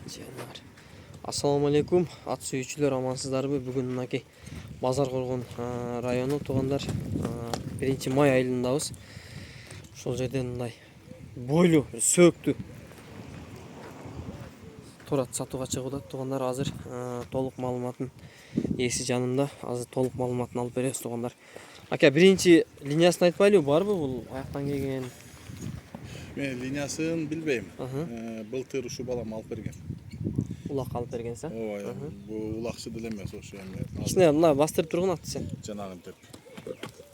Жанар. Ассаламу алейкум, ат сүйүүчүлөр, амансыздарбы? Бүгүн мынакей Базар Коргон району туугандар, 1 май айылындабыз. Ошол жерден мындай бойлуу, сөөктүү торат сатууга чыгып атат туугандар. Азыр толук маалыматын ээси жанында. Азыр толук маалыматын алып беребиз туугандар. Ака, биринчи линиясын айтпайлыбы, барбы бул аяктан келген? Мен линиясын билбейм. Былтыр ушу балам алып берген. Улак алып бергенсиң? Ооба, бул улакчы деле эмес, ошо эми. Кичине мына бастырып тургун атты сен. Жанагын деп.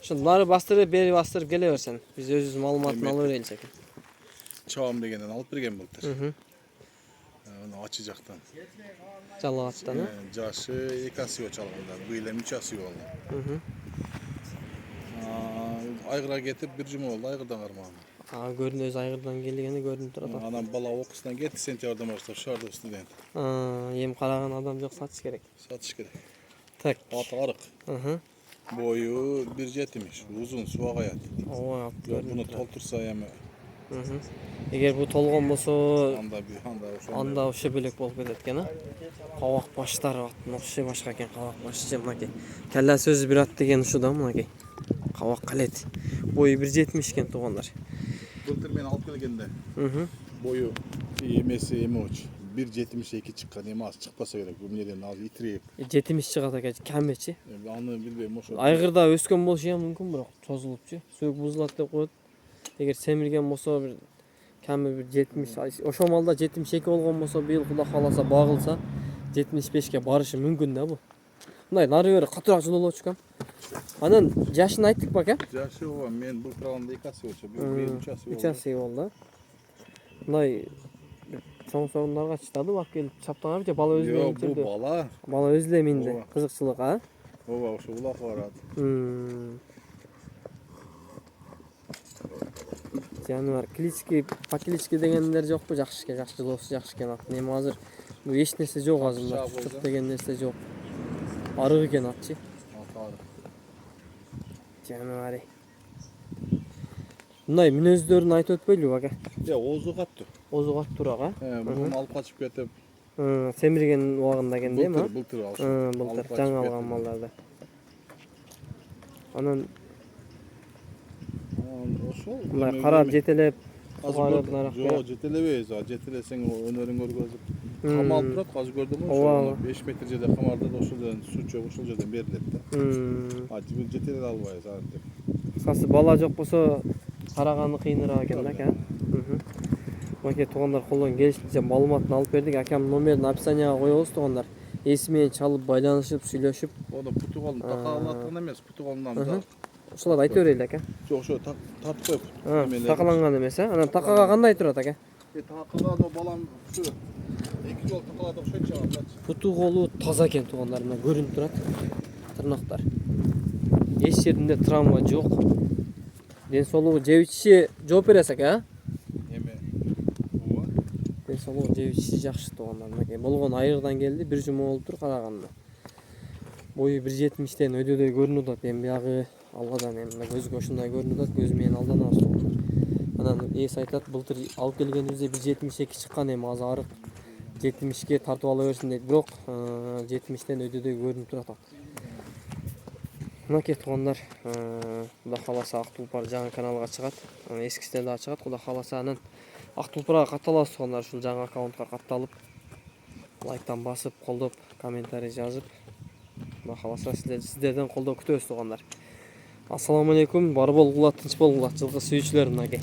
Ошо нары бастырып, бери бастырып келе берсен. Биз өзүбүз маалыматын ала берели экен. Чабам дегенден алып берген былтыр. Ачы жактан. Жалал аттан, Жашы 2 асыйга чалганда, быйыл эми 3 асый болду. Айгырга кетип 1 жума болду, айгырдан кармаган. Көрүнүп өзү айгырдан келгени көрүнүп турат. Анан бала окуусунан кетти, сентябрдан баштап шаардык студент. Эми караган адам жок, сатыш керек. Сатыш керек. Так. Аты арык. Бою 1,70, узун, суак аят. Ооба, Буну толтурса эми. Эгер бул толгон болсо, анда ошо белек болуп кетет экен, а? Кабак баштар атын окшой башка экен, кабак башы же мынакей. Калла сөзү бир ат деген ушу да мынакей. Кабак калет. Бою 1,70 экен туугандар. Былтыр мен алып келгенде. Бою эмеси эмоч 1,72 чыккан, эми аз чыкпаса керек. Бул эмнеден азыр итирип. 70 чыгат экен, камечи. Аны билбейм, ошо. Айгырда өскөн болушу мүмкүн, бирок созулупчу. Сөөк бузулат деп коет. Эгер семирген болсо бир ками бир 70, ошол малда 72 болгон болсо, быйыл Кудай кааласа багылса 75ке барышы мүмкүн да бул. Мындай нары бери катуураак жылоочу кам. Анан жашын айттык бака? Жашы ооба, мен былтыр алганда 2 асый болчу, быйыл 3 асый болду. 3 асый болду. Мындай чоң сорундарга чыдады бак келип чаптаган же бала өзү менен жүрдү? Бул бала. Бала өзү эле минди, кызыкчылык, а? Ооба, ошо улак барат. Жаныбар, клички, по кличке дегендер жокпу? Жакшы жылоосу жакшы экен аттын. Эми азыр бул эч нерсе жок азыр, чук деген нерсе жок. Арык экен атчы. Жаныбар. Мындай мүнөздөрүн айтып өтпөйлүбү ака? Оозу каттуу. Оозу каттуураак, а? Буну алып качып кетип. Семирген убагында экен да эми? Былтыр алышы. Былтыр жаңы алган малдарды. Анан ошол мындай карап жетелеп сугарып нарак. Жок, жетелебейбиз. Жетелесең өнөрүң көргөзүп камалып турат, азыр көрдүңбү? Ошо 5 метр жерде камарды, ошол жерден суу чөгүп ошол жерден берилет да. Жетелей албайбыз антип. Кысасы бала жок болсо караганы кыйыныраак экен да, ака. Мынакей туугандар, колдон келишинче маалыматын алып бердик. Акамдын номерин описанияга коебуз туугандар. Эси менен чалып байланышып, сүйлөшүп. Ону путуголун такалаткан эмес, путуголунан. Ошолорду айта берели ака. Жок, ошо тартып коюп. Такаланган эмес, а? Анан такага кандай турат ака? Такага да балам ушу 2 жол такалады окшойчу алат. Путу колу таза экен туугандар, мына көрүнүп турат. Тырнактар. Эч жеринде травма жок. Ден соолугу жеп ичиши жооп бересиз ака, а? Ден соолугу жеп ичиши жакшы туугандар. Мынакей болгон айгырдан келди, 1 жума болуптур караганда. Бою 1,70тен өйдөдөй көрүнүп атат. Эми биягы алгадан эми көзгө ушундай көрүнүп атат. Көз менен алданабыз туугандар. Анан эс айтат, былтыр алып келгенибизде 1,72 чыккан, эми азыр арык 70ке тартып ала берсин дейт. Бирок 70тен өйдөдөй көрүнүп турат. Мынакей туугандар, Кудай кааласа ак тулпар жаңы каналга чыгат. Эскисинен дагы чыгат. Кудай кааласа анан ак тулпарга катталабыз туугандар. Ушул жаңы аккаунтка катталып, лайктан басып, колдоп, комментарий жазып, Кудай кааласа сиздерден колдоо күтөбүз туугандар. Ассаламу алейкум, бар болгула, тынч болгула, жылкы сүйүүчүлөр мынакей.